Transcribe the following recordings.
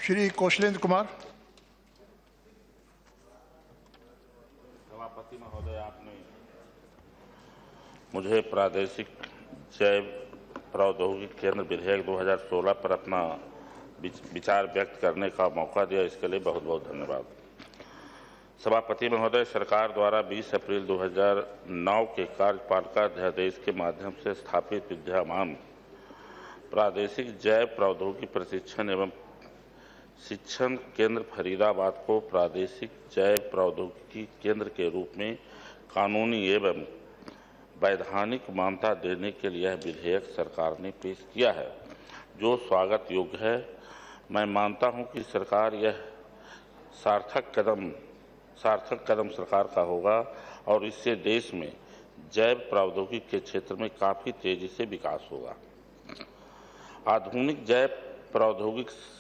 श्री कौशलेंद्र कुमार। सभापति महोदय, आपने मुझे प्रादेशिक जैव प्रौद्योगिकी केंद्र विधेयक 2016 पर अपना विचार व्यक्त करने का मौका दिया, इसके लिए बहुत बहुत धन्यवाद। सभापति महोदय, सरकार द्वारा 20 अप्रैल 2009 के कार्यपालिका अध्यादेश के माध्यम से स्थापित विद्यमान प्रादेशिक जैव प्रौद्योगिकी प्रशिक्षण एवं शिक्षण केंद्र फरीदाबाद को प्रादेशिक जैव प्रौद्योगिकी केंद्र के रूप में कानूनी एवं वैधानिक मान्यता देने के लिए यह विधेयक सरकार ने पेश किया है, जो स्वागत योग्य है। मैं मानता हूं कि सरकार यह सार्थक कदम सरकार का होगा और इससे देश में जैव प्रौद्योगिकी के क्षेत्र में काफ़ी तेजी से विकास होगा। आधुनिक जैव प्रौद्योगिकी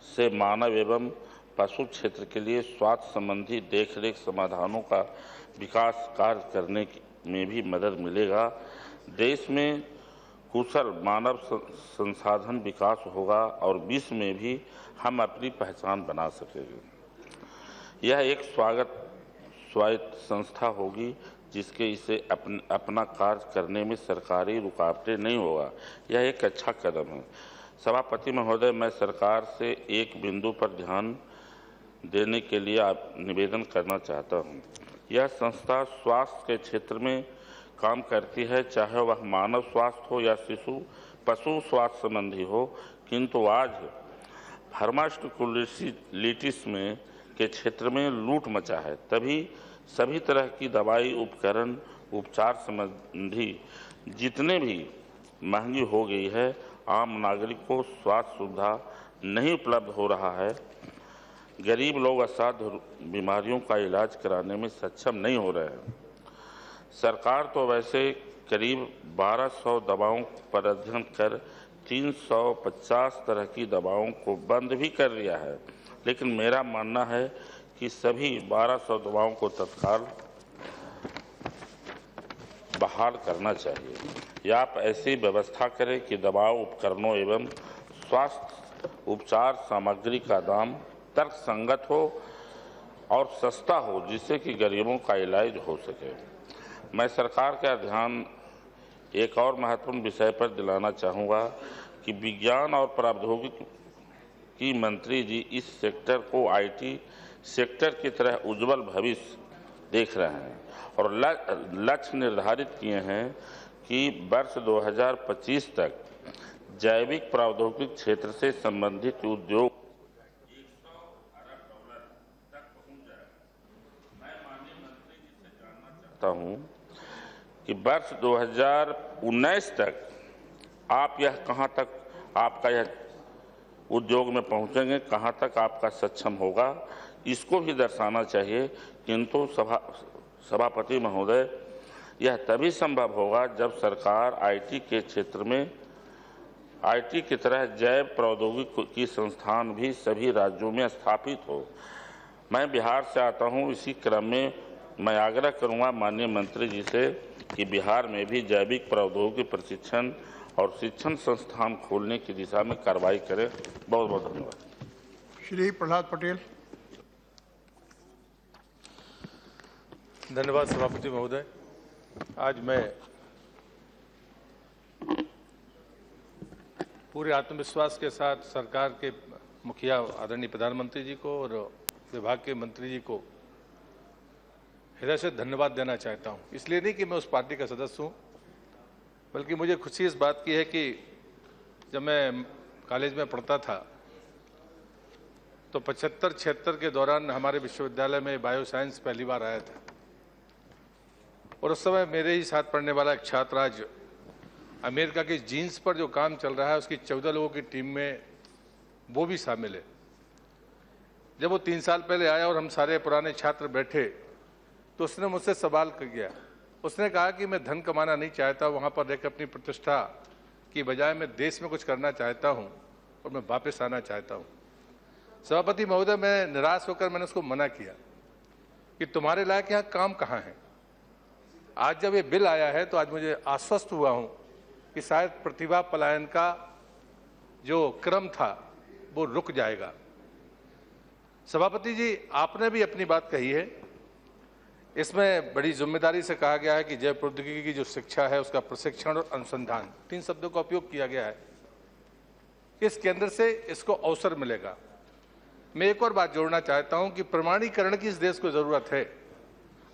से मानव एवं पशु क्षेत्र के लिए स्वास्थ्य संबंधी देखरेख समाधानों का विकास कार्य करने में भी मदद मिलेगा। देश में कुशल मानव संसाधन विकास होगा और विश्व में भी हम अपनी पहचान बना सकेंगे। यह एक स्वायत्त संस्था होगी जिसके इसे अपना कार्य करने में सरकारी रुकावटें नहीं होगा। यह एक अच्छा कदम है। सभापति महोदय, मैं सरकार से एक बिंदु पर ध्यान देने के लिए निवेदन करना चाहता हूं। यह संस्था स्वास्थ्य के क्षेत्र में काम करती है, चाहे वह मानव स्वास्थ्य हो या पशु स्वास्थ्य संबंधी हो, किंतु आज फार्मास्यूटिकल्स में के क्षेत्र में लूट मचा है। तभी सभी तरह की दवाई, उपकरण, उपचार संबंधी जितने भी महंगी हो गई है, आम नागरिक को स्वास्थ्य सुविधा नहीं उपलब्ध हो रहा है। गरीब लोग असाध्य बीमारियों का इलाज कराने में सक्षम नहीं हो रहे हैं। सरकार तो वैसे करीब 1200 दवाओं पर अध्ययन कर 350 तरह की दवाओं को बंद भी कर दिया है, लेकिन मेरा मानना है कि सभी 1200 दवाओं को तत्काल बहाल करना चाहिए या आप ऐसी व्यवस्था करें कि दवाओं, उपकरणों एवं स्वास्थ्य उपचार सामग्री का दाम तर्कसंगत हो और सस्ता हो, जिससे कि गरीबों का इलाज हो सके। मैं सरकार का ध्यान एक और महत्वपूर्ण विषय पर दिलाना चाहूँगा कि विज्ञान और प्रौद्योगिकी मंत्री जी इस सेक्टर को IT सेक्टर की तरह उज्जवल भविष्य देख रहे हैं और लक्ष्य निर्धारित किए हैं कि वर्ष 2025 तक जैविक प्रौद्योगिकी क्षेत्र से संबंधित उद्योग $100 अरब तक पहुंच जाए। मैं माननीय मंत्री जी से जानना चाहता हूं कि वर्ष 2019 तक आप यह कहां तक आपका यह उद्योग में पहुंचेंगे, कहां तक आपका सक्षम होगा, इसको भी दर्शाना चाहिए। किंतु सभापति महोदय, यह तभी संभव होगा जब सरकार IT के क्षेत्र में IT की तरह जैव प्रौद्योगिकी संस्थान भी सभी राज्यों में स्थापित हो। मैं बिहार से आता हूं, इसी क्रम में मैं आग्रह करूंगा माननीय मंत्री जी से कि बिहार में भी जैविक प्रौद्योगिकी प्रशिक्षण और शिक्षण संस्थान खोलने की दिशा में कार्रवाई करें। बहुत बहुत धन्यवाद। श्री प्रहलाद पटेल। धन्यवाद सभापति महोदय। आज मैं पूरे आत्मविश्वास के साथ सरकार के मुखिया आदरणीय प्रधानमंत्री जी को और विभाग के मंत्री जी को हृदय से धन्यवाद देना चाहता हूं। इसलिए नहीं कि मैं उस पार्टी का सदस्य हूं, बल्कि मुझे खुशी इस बात की है कि जब मैं कॉलेज में पढ़ता था तो 75-76 के दौरान हमारे विश्वविद्यालय में बायो साइंस पहली बार आया था और उस समय मेरे ही साथ पढ़ने वाला एक छात्र आज अमेरिका के जीन्स पर जो काम चल रहा है उसकी 14 लोगों की टीम में वो भी शामिल है। जब वो 3 साल पहले आया और हम सारे पुराने छात्र बैठे तो उसने मुझसे सवाल किया। उसने कहा कि मैं धन कमाना नहीं चाहता, वहाँ पर रहकर अपनी प्रतिष्ठा की बजाय मैं देश में कुछ करना चाहता हूँ और मैं वापस आना चाहता हूँ। सभापति महोदय, मैं निराश होकर मैंने उसको मना किया कि तुम्हारे लायक यहाँ काम कहाँ है। आज जब ये बिल आया है तो आज मुझे आश्वस्त हुआ हूँ कि शायद प्रतिभा पलायन का जो क्रम था वो रुक जाएगा। सभापति जी, आपने भी अपनी बात कही है। इसमें बड़ी जिम्मेदारी से कहा गया है कि जैव प्रौद्योगिकी की जो शिक्षा है उसका प्रशिक्षण और अनुसंधान, 3 शब्दों का उपयोग किया गया है कि इस केंद्र से इसको अवसर मिलेगा। मैं एक और बात जोड़ना चाहता हूं कि प्रमाणीकरण की इस देश को जरूरत है।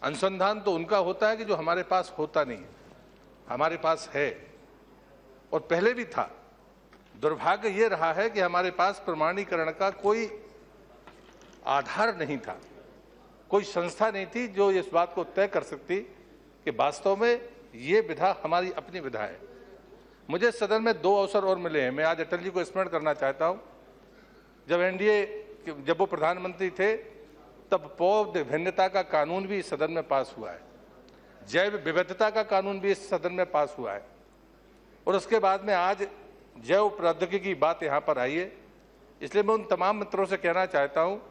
अनुसंधान तो उनका होता है कि जो हमारे पास होता नहीं है, हमारे पास है और पहले भी था। दुर्भाग्य ये रहा है कि हमारे पास प्रमाणीकरण का कोई आधार नहीं था, कोई संस्था नहीं थी जो इस बात को तय कर सकती कि वास्तव में ये विधा हमारी अपनी विधा है। मुझे सदन में 2 अवसर और मिले हैं। मैं आज अटल जी को स्मरण करना चाहता हूं। जब एनडीए जब वो प्रधानमंत्री थे तब पौध भिन्नता का कानून भी इस सदन में पास हुआ है, जैव विविधता का कानून भी इस सदन में पास हुआ है और उसके बाद में आज जैव प्रौद्योगिकी की बात यहाँ पर आई है। इसलिए मैं उन तमाम मित्रों से कहना चाहता हूँ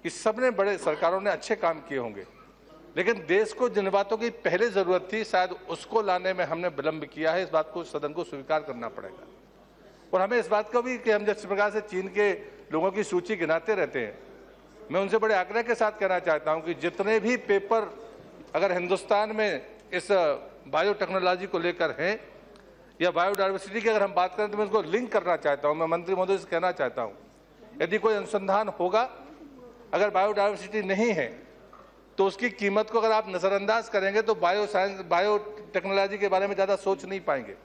कि सबने बड़े सरकारों ने अच्छे काम किए होंगे, लेकिन देश को जिन बातों की पहले जरूरत थी शायद उसको लाने में हमने विलंब किया है। इस बात को सदन को स्वीकार करना पड़ेगा और हमें इस बात का भी कि हम जिस प्रकार से चीन के लोगों की सूची गिनाते रहते हैं, मैं उनसे बड़े आग्रह के साथ कहना चाहता हूं कि जितने भी पेपर अगर हिंदुस्तान में इस बायोटेक्नोलॉजी को लेकर हैं या बायोडाइवर्सिटी की अगर हम बात करें तो मैं उसको लिंक करना चाहता हूं। मैं मंत्री महोदय से कहना चाहता हूं, यदि कोई अनुसंधान होगा, अगर बायोडाइवर्सिटी नहीं है तो उसकी कीमत को अगर आप नजरअंदाज करेंगे तो बायोटेक्नोलॉजी के बारे में ज्यादा सोच नहीं पाएंगे।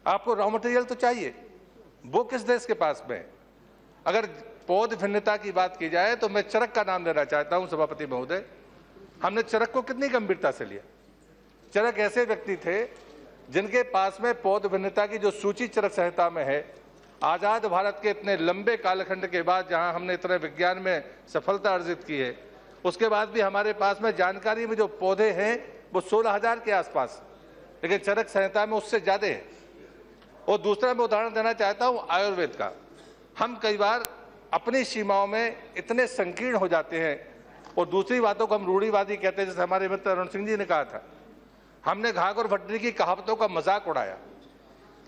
आपको रॉ मटेरियल तो चाहिए, वो किस देश के पास में है। अगर पौध भिन्नता की बात की जाए तो मैं चरक का नाम लेना चाहता हूं सभापति महोदय। हमने चरक को कितनी गंभीरता से लिया। चरक ऐसे व्यक्ति थे जिनके पास में पौध भिन्नता की जो सूची चरक संहिता में है, आजाद भारत के इतने लंबे कालखंड के बाद जहां हमने इतने विज्ञान में सफलता अर्जित की है, उसके बाद भी हमारे पास में जानकारी में जो पौधे हैं वो 16,000 के आसपास, लेकिन चरक संहिता में उससे ज्यादा है। और दूसरा मैं उदाहरण देना चाहता हूं आयुर्वेद का। हम कई बार अपनी सीमाओं में इतने संकीर्ण हो जाते हैं और दूसरी बातों को हम रूढ़िवादी कहते हैं, जैसे हमारे मित्र अरुण सिंह जी ने कहा था। हमने घाघ और भट्टरी की कहावतों का मजाक उड़ाया।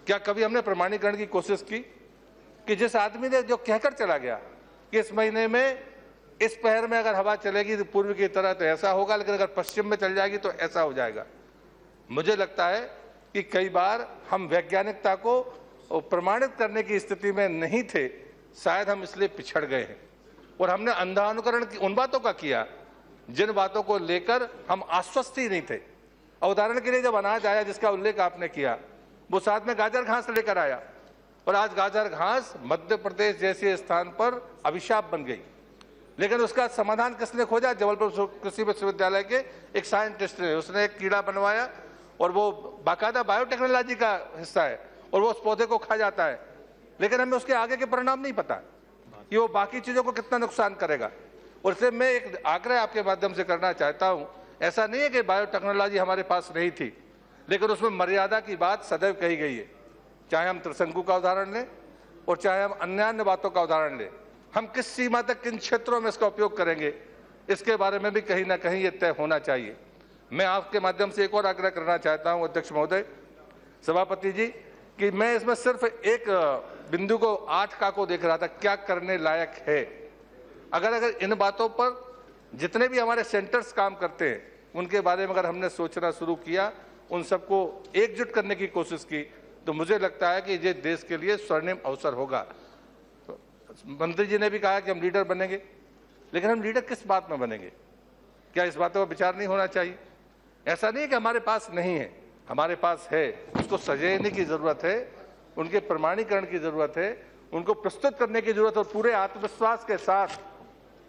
क्या कभी हमने प्रमाणीकरण की कोशिश की कि जिस आदमी ने जो कहकर चला गया कि इस महीने में इस पहर में अगर हवा चलेगी तो पूर्व की तरह तो ऐसा होगा, लेकिन अगर पश्चिम में चल जाएगी तो ऐसा हो जाएगा। मुझे लगता है कि कई बार हम वैज्ञानिकता को प्रमाणित करने की स्थिति में नहीं थे, शायद हम इसलिए पिछड़ गए हैं और हमने अंधा अनुकरण उन बातों का किया जिन बातों को लेकर हम आश्वस्त ही नहीं थे। उदाहरण के लिए जब अनाज आया जिसका उल्लेख आपने किया, वो साथ में गाजर घास लेकर आया और आज गाजर घास मध्य प्रदेश जैसे स्थान पर अभिशाप बन गई। लेकिन उसका समाधान किसने खोजा? जबलपुर कृषि विश्वविद्यालय के एक साइंटिस्ट ने। उसने एक कीड़ा बनवाया और वो बाकायदा बायोटेक्नोलॉजी का हिस्सा है और वो उस पौधे को खा जाता है, लेकिन हमें उसके आगे के परिणाम नहीं पता कि वो बाकी चीजों को कितना नुकसान करेगा। और इसलिए मैं एक आग्रह आपके माध्यम से करना चाहता हूं, ऐसा नहीं है कि बायोटेक्नोलॉजी हमारे पास नहीं थी, लेकिन उसमें मर्यादा की बात सदैव कही गई है। चाहे हम त्रिशंकु का उदाहरण लें और चाहे हम अन्य बातों का उदाहरण लें, हम किस सीमा तक किन क्षेत्रों में इसका उपयोग करेंगे, इसके बारे में भी कहीं ना कहीं ये तय होना चाहिए। मैं आपके माध्यम से एक और आग्रह करना चाहता हूं अध्यक्ष महोदय, सभापति जी, कि मैं इसमें सिर्फ एक बिंदु को 8 का को देख रहा था, क्या करने लायक है। अगर इन बातों पर जितने भी हमारे सेंटर्स काम करते हैं उनके बारे में अगर हमने सोचना शुरू किया, उन सबको एकजुट करने की कोशिश की, तो मुझे लगता है कि ये देश के लिए स्वर्णिम अवसर होगा। मंत्री जी ने भी कहा कि हम लीडर बनेंगे, लेकिन हम लीडर किस बात में बनेंगे? क्या इस बातों पर विचार नहीं होना चाहिए? ऐसा नहीं है कि हमारे पास नहीं है, हमारे पास है, उसको सजैने की जरूरत है, उनके प्रमाणीकरण की जरूरत है, उनको प्रस्तुत करने की जरूरत है और पूरे आत्मविश्वास के साथ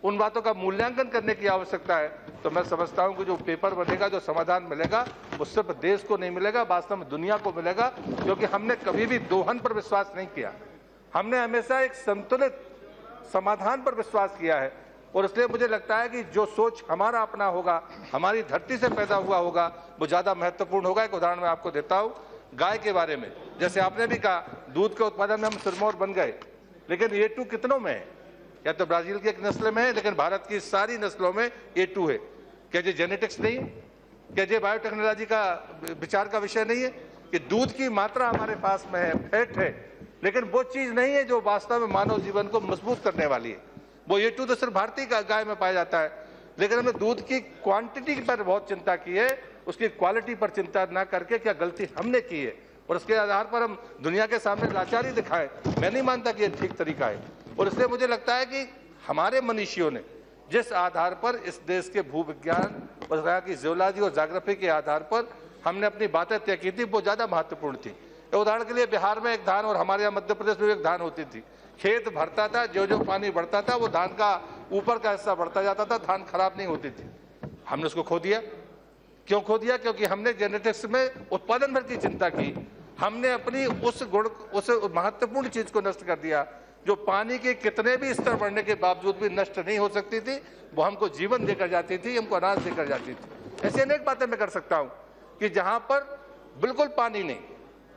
उन बातों का मूल्यांकन करने की आवश्यकता है। तो मैं समझता हूं कि जो पेपर बनेगा, जो समाधान मिलेगा, वो सिर्फ देश को नहीं मिलेगा, वास्तव में दुनिया को मिलेगा, क्योंकि हमने कभी भी दोहन पर विश्वास नहीं किया। हमने हमेशा एक संतुलित समाधान पर विश्वास किया है और इसलिए मुझे लगता है कि जो सोच हमारा अपना होगा, हमारी धरती से पैदा हुआ होगा, वो ज्यादा महत्वपूर्ण होगा। एक उदाहरण मैं आपको देता हूं गाय के बारे में। जैसे आपने भी कहा, दूध के उत्पादन में हम सिरमौर बन गए, लेकिन A2 कितनों में है? या तो ब्राजील की एक नस्ल में है, लेकिन भारत की सारी नस्लों में A2 है। क्या ये जेनेटिक्स नहीं है? क्या ये बायोटेक्नोलॉजी का विचार का विषय नहीं है कि दूध की मात्रा हमारे पास में है, फैट है, लेकिन वो चीज नहीं है जो वास्तव में मानव जीवन को मजबूत करने वाली है। वो A2 तो सिर्फ भारतीय गाय में पाया जाता है, लेकिन हमने दूध की क्वांटिटी पर बहुत चिंता की है, उसकी क्वालिटी पर चिंता ना करके क्या गलती हमने की है और उसके आधार पर हम दुनिया के सामने लाचारी दिखाएं, मैं नहीं मानता कि ये ठीक तरीका है। और इसलिए मुझे लगता है कि हमारे मनीषियों ने जिस आधार पर इस देश के भूविज्ञान और यहाँ की जियोलॉजी और ज्योग्राफी के आधार पर हमने अपनी बातें तय की थी, वो ज़्यादा महत्वपूर्ण थी। उदाहरण के लिए बिहार में एक धान और हमारे यहाँ मध्य प्रदेश में एक धान होती थी, खेत भरता था, जो जो पानी बढ़ता था वो धान का ऊपर का हिस्सा बढ़ता जाता था, धान खराब नहीं होती थी। हमने उसको खो दिया। क्यों खो दिया? क्योंकि हमने जेनेटिक्स में उत्पादन भर की चिंता की, हमने अपनी उस महत्वपूर्ण चीज को नष्ट कर दिया जो पानी के कितने भी स्तर बढ़ने के बावजूद भी नष्ट नहीं हो सकती थी, वो हमको जीवन देकर जाती थी, हमको अनाज देकर जाती थी। ऐसी अनेक बातें मैं कर सकता हूँ कि जहां पर बिल्कुल पानी नहीं,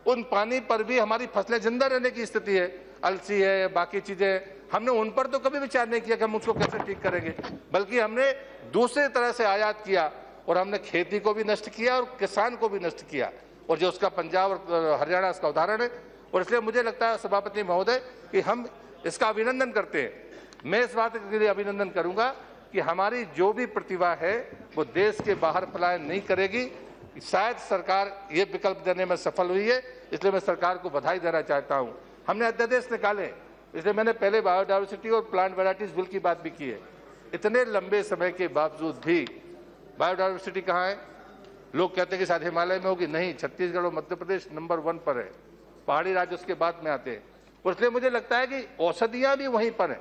उन पानी पर भी हमारी फसलें जिंदा रहने की स्थिति है, अलसी है, बाकी चीजें, हमने उन पर तो कभी विचार नहीं किया कि हम उसको कैसे ठीक करेंगे, बल्कि हमने दूसरे तरह से आयात किया और हमने खेती को भी नष्ट किया और किसान को भी नष्ट किया, और जो उसका पंजाब और हरियाणा इसका उदाहरण है। और इसलिए मुझे लगता है सभापति महोदय कि हम इसका अभिनंदन करते हैं। मैं इस बात के लिए अभिनंदन करूंगा कि हमारी जो भी प्रतिभा है वो देश के बाहर पलायन नहीं करेगी। शायद सरकार ये विकल्प देने में सफल हुई है, इसलिए मैं सरकार को बधाई देना चाहता हूं। हमने अध्यादेश निकाले, इसलिए मैंने पहले बायोडायवर्सिटी और प्लांट वैराइटीज बिल की बात भी की है। इतने लंबे समय के बावजूद भी बायोडायवर्सिटी कहाँ है? लोग कहते हैं कि शायद हिमालय में होगी, नहीं, छत्तीसगढ़ और मध्य प्रदेश नंबर 1 पर है, पहाड़ी राज्य उसके बाद में आते हैं। और इसलिए मुझे लगता है कि औषधियां भी वहीं पर हैं।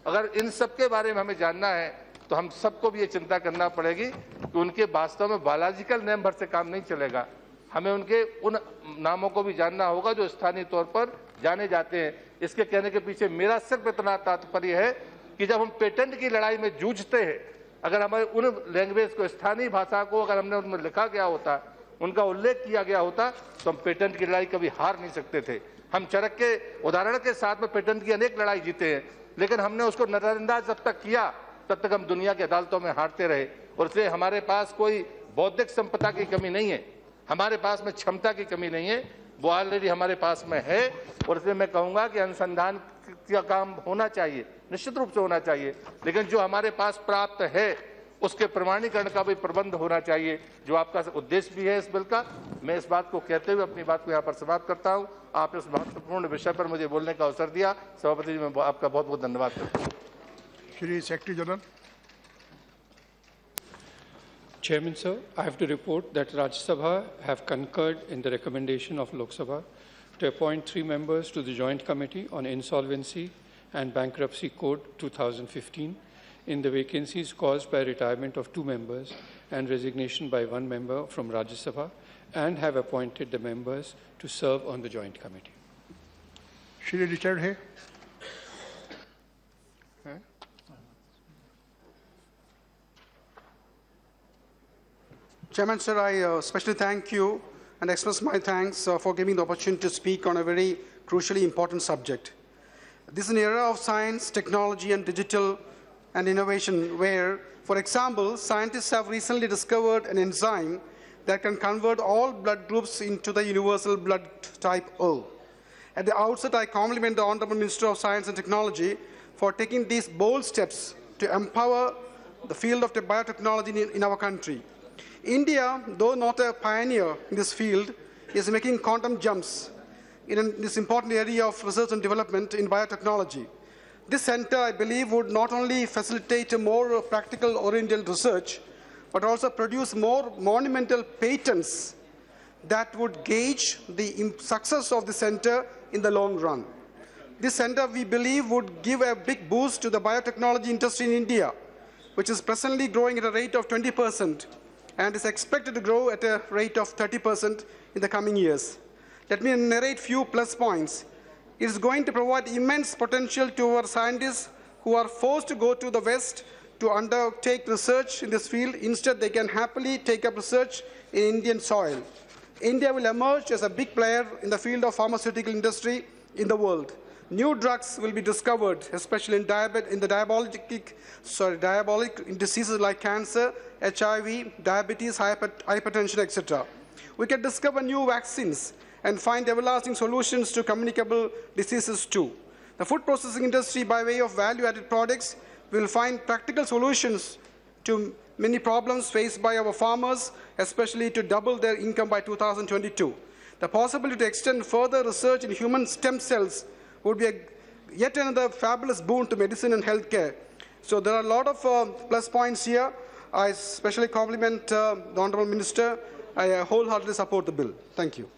अगर इन सब के बारे में हमें जानना है तो हम सबको भी ये चिंता करना पड़ेगी कि उनके वास्तव में बायोलॉजिकल नेम भर से काम नहीं चलेगा, हमें उनके उन नामों को भी जानना होगा जो स्थानीय तौर पर जाने जाते हैं। इसके कहने के पीछे मेरा सिर्फ इतना तात्पर्य है कि जब हम पेटेंट की लड़ाई में जूझते हैं, अगर हमारे उन लैंग्वेज को, स्थानीय भाषा को अगर हमने उनमें लिखा गया होता, उनका उल्लेख किया गया होता, तो हम पेटेंट की लड़ाई कभी हार नहीं सकते थे। हम चरक के उदाहरण के साथ में पेटेंट की अनेक लड़ाई जीते हैं, लेकिन हमने उसको नजरअंदाज जब तक किया तब तक हम दुनिया की अदालतों में हारते रहे। और इसलिए हमारे पास कोई बौद्धिक संपदा की कमी नहीं है, हमारे पास में क्षमता की कमी नहीं है, वो ऑलरेडी हमारे पास में है। और इसलिए मैं कहूंगा कि अनुसंधान का काम होना चाहिए, निश्चित रूप से होना चाहिए, लेकिन जो हमारे पास प्राप्त है उसके प्रमाणीकरण का भी प्रबंध होना चाहिए, जो आपका उद्देश्य भी है इस बिल का। मैं इस बात को कहते हुए अपनी बात को यहाँ पर समाप्त करता हूँ। आपने इस महत्वपूर्ण विषय पर मुझे बोलने का अवसर दिया, सभापति जी, मैं आपका बहुत बहुत धन्यवाद करता हूँ। Shri secretary general. Chairman sir, I have to report that Rajya Sabha have concurred in the recommendation of Lok Sabha to appoint 3 members to the Joint Committee on Insolvency and Bankruptcy Code 2015 in the vacancies caused by retirement of 2 members and resignation by 1 member from Rajya Sabha, and have appointed the members to serve on the Joint Committee. Shri Richard Hay. Chairman, sir, I especially thank you and express my thanks for giving the opportunity to speak on a very crucially important subject. This is an era of science, technology, and digital and innovation where, for example, scientists have recently discovered an enzyme that can convert all blood groups into the universal blood type O. At the outset, I compliment the Honorable Minister of Science and Technology for taking these bold steps to empower the field of biotechnology in our country. India, though not a pioneer in this field, is making quantum jumps in this important area of research and development in biotechnology. This center, I believe, would not only facilitate a more practical-oriented research, but also produce more monumental patents that would gauge the success of the center in the long run. This center, we believe, would give a big boost to the biotechnology industry in India, which is presently growing at a rate of 20% and is expected to grow at a rate of 30% in the coming years. Let me narrate few plus points. It is going to provide immense potential to our scientists who are forced to go to the West to undertake research in this field. Instead, they can happily take up research in Indian soil. India will emerge as a big player in the field of pharmaceutical industry in the world. New drugs will be discovered, especially in diabolic diseases like cancer, HIV, diabetes, hypertension, etc. We can discover new vaccines and find everlasting solutions to communicable diseases too. The food processing industry, by way of value-added products, will find practical solutions to many problems faced by our farmers, especially to double their income by 2022. The possibility to extend further research in human stem cells would be yet another fabulous boon to medicine and healthcare. So there are a lot of plus points here. I especially compliment the Honourable Minister. I wholeheartedly support the bill. Thank you.